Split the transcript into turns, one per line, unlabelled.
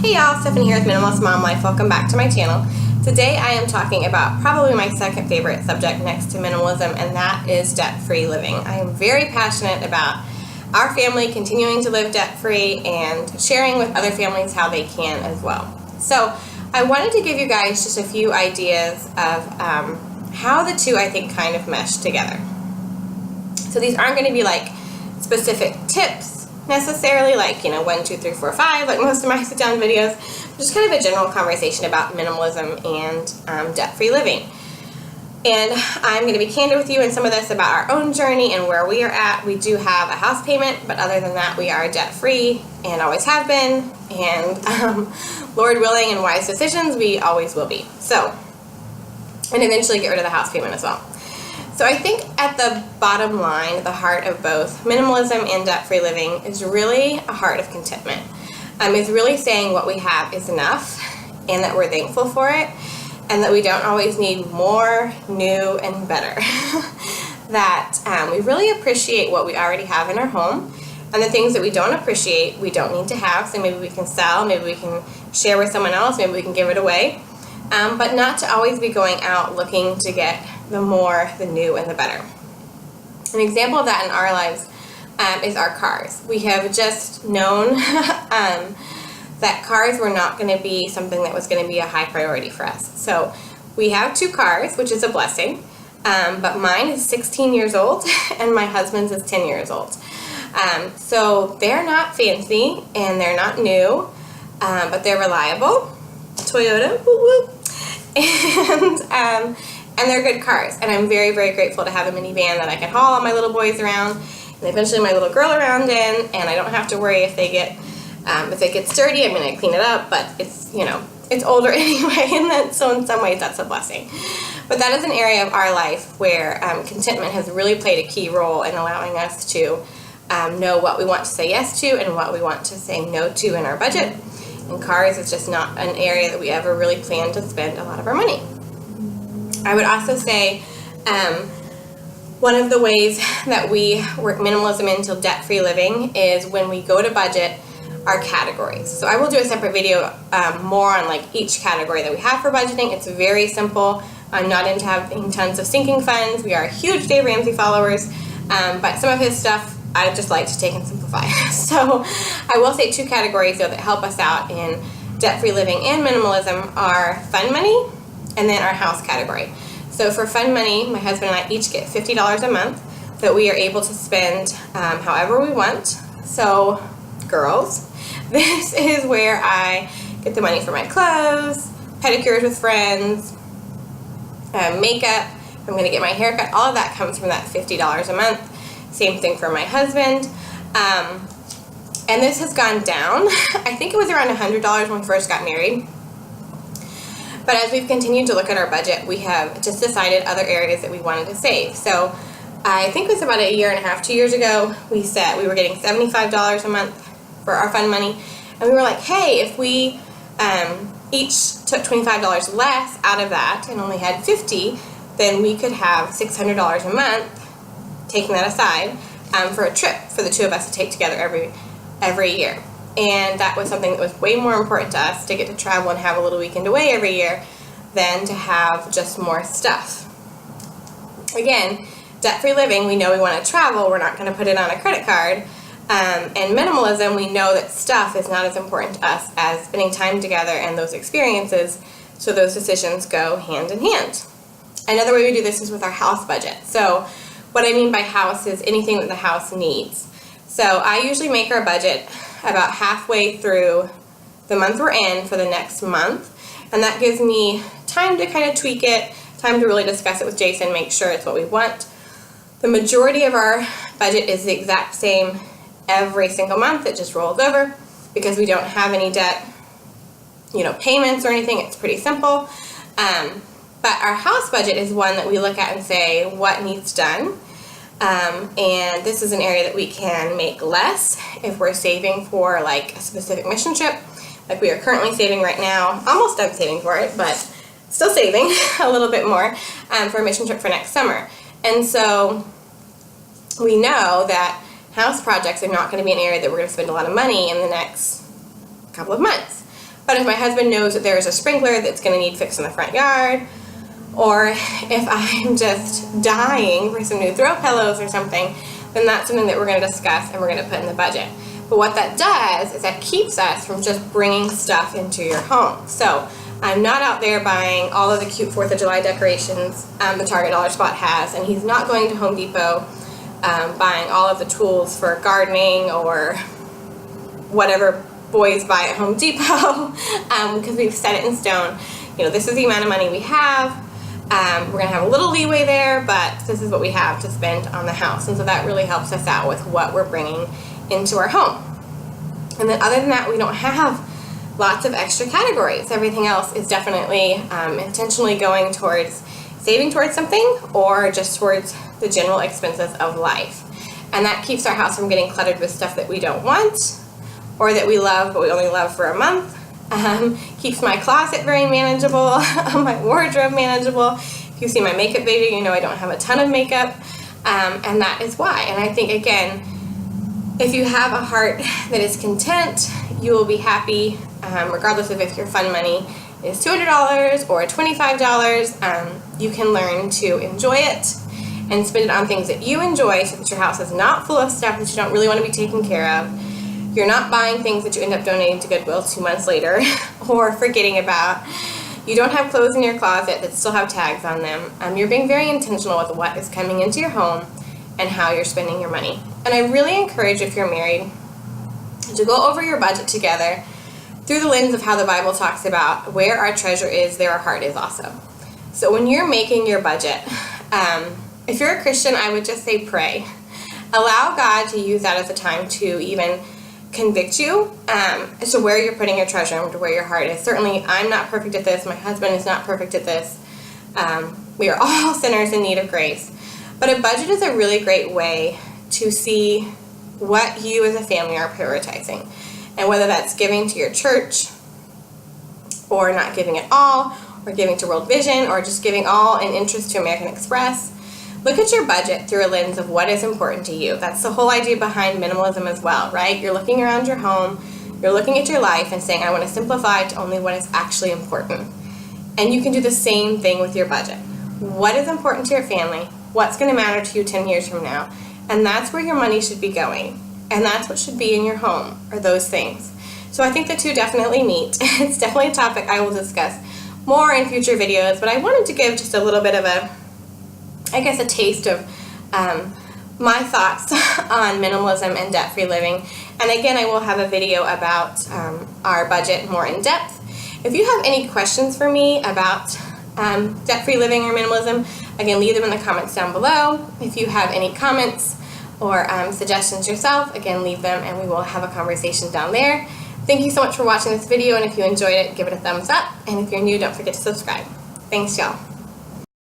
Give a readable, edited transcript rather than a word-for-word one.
Hey y'all, Stephanie here with Minimalist Mom Life. Welcome back to my channel. Today I am talking about probably my second favorite subject next to minimalism, and that is debt-free living. I am very passionate about our family continuing to live debt-free and sharing with other families how they can as well. So I wanted to give you guys just a few ideas of how the two I think kind of mesh together. So these aren't going to be like specific tips necessarily, like 1, 2, 3, 4, 5, like most of my sit down videos, just kind of a general conversation about minimalism and debt-free living. And I'm going to be candid with you in some of this about our own journey and where we are at. We do have a house payment, but other than that, we are debt-free and always have been, and Lord willing and wise decisions, we always will be. So, and eventually get rid of the house payment as well. So I think at the bottom line, at the heart of both minimalism and debt-free living is really a heart of contentment. It's really saying what we have is enough and that we're thankful for it and that we don't always need more, new, and better. That we really appreciate what we already have in our home, and the things that we don't appreciate, we don't need to have. So maybe we can sell, maybe we can share with someone else, maybe we can give it away. But not to always be going out looking to get the more, the new, and the better. An example of that in our lives is our cars. We have just known that cars were not going to be something that was going to be a high priority for us. So we have 2 cars, which is a blessing, but mine is 16 years old and my husband's is 10 years old. So they're not fancy and they're not new, but they're reliable. Toyota, woo woo. And they're good cars, and I'm very, very grateful to have a minivan that I can haul all my little boys around and eventually my little girl around in, and I don't have to worry if they get if it gets dirty. I'm going to clean it up, but it's it's older anyway, and that, so in some ways that's a blessing. But that is an area of our life where contentment has really played a key role in allowing us to know what we want to say yes to and what we want to say no to in our budget. And cars is just not an area that we ever really plan to spend a lot of our money. I would also say one of the ways that we work minimalism into debt-free living is when we go to budget our categories. So I will do a separate video more on like each category that we have for budgeting. It's very simple. I'm not into having tons of sinking funds. We are huge Dave Ramsey followers, but some of his stuff I just like to take and simplify. So I will say 2 categories though that help us out in debt-free living and minimalism are fun money and then our house category. So for fun money, my husband and I each get $50 a month that we are able to spend however we want. So girls, this is where I get the money for my clothes, pedicures with friends, makeup, I'm going to get my hair cut, all of that comes from that $50 a month. Same thing for my husband. And this has gone down. I think it was around $100 when we first got married. But as we've continued to look at our budget, we have just decided other areas that we wanted to save. So I think it was about a year and a half, 2 years ago, we said we were getting $75 a month for our fun money. And we were like, hey, if we each took $25 less out of that and only had $50, then we could have $600 a month, taking that aside, for a trip for the 2 of us to take together every year. And that was something that was way more important to us, to get to travel and have a little weekend away every year than to have just more stuff. Again, debt-free living, we know we want to travel, we're not going to put it on a credit card. And minimalism, we know that stuff is not as important to us as spending time together and those experiences, so those decisions go hand in hand. Another way we do this is with our house budget. So what I mean by house is anything that the house needs. So I usually make our budget about halfway through the month we're in for the next month, and that gives me time to kind of tweak it, time to really discuss it with Jason, make sure it's what we want. The majority of our budget is the exact same every single month. It just rolls over because we don't have any debt, payments or anything. It's pretty simple. But our house budget is one that we look at and say, what needs done? And this is an area that we can make less if we're saving for like a specific mission trip. Like we are currently saving right now, almost done saving for it, but still saving a little bit more for a mission trip for next summer. And so we know that house projects are not going to be an area that we're going to spend a lot of money in the next couple of months. But if my husband knows that there is a sprinkler that's going to need fixed in the front yard, or if I'm just dying for some new throw pillows or something, then that's something that we're going to discuss and we're going to put in the budget. But what that does is that keeps us from just bringing stuff into your home. So I'm not out there buying all of the cute 4th of July decorations the Target Dollar Spot has, and he's not going to Home Depot buying all of the tools for gardening or whatever boys buy at Home Depot, because we've set it in stone. You know, this is the amount of money we have. We're going to have a little leeway there, but this is what we have to spend on the house. And so that really helps us out with what we're bringing into our home. And then other than that, we don't have lots of extra categories. Everything else is definitely intentionally going towards saving towards something or just towards the general expenses of life. And that keeps our house from getting cluttered with stuff that we don't want or that we love but we only love for a month. Keeps my closet very manageable, my wardrobe manageable. If you see my makeup video, you know I don't have a ton of makeup, and that is why. And I think, again, if you have a heart that is content, you will be happy, regardless of if your fund money is $200 or $25. You can learn to enjoy it and spend it on things that you enjoy so that your house is not full of stuff that you don't really want to be taken care of. You're not buying things that you end up donating to Goodwill 2 months later or forgetting about. You don't have clothes in your closet that still have tags on them. You're being very intentional with what is coming into your home and how you're spending your money. And I really encourage, if you're married, to go over your budget together through the lens of how the Bible talks about where our treasure is, there our heart is also. So when you're making your budget, if you're a Christian, I would just say pray. Allow God to use that as a time to even convict you as to where you're putting your treasure and to where your heart is. Certainly, I'm not perfect at this. My husband is not perfect at this. We are all sinners in need of grace. But a budget is a really great way to see what you as a family are prioritizing. And whether that's giving to your church or not giving at all, or giving to World Vision, or just giving all in interest to American Express. Look at your budget through a lens of what is important to you. That's the whole idea behind minimalism as well, right? You're looking around your home, you're looking at your life and saying, I want to simplify to only what is actually important. And you can do the same thing with your budget. What is important to your family? What's going to matter to you 10 years from now? And that's where your money should be going. And that's what should be in your home, are those things. So I think the two definitely meet. It's definitely a topic I will discuss more in future videos, but I wanted to give just a little bit of a taste of my thoughts on minimalism and debt-free living. And again, I will have a video about our budget more in depth. If you have any questions for me about debt-free living or minimalism, again, leave them in the comments down below. If you have any comments or suggestions yourself, again, leave them and we will have a conversation down there. Thank you so much for watching this video, and if you enjoyed it, give it a thumbs up. And if you're new, don't forget to subscribe. Thanks, y'all.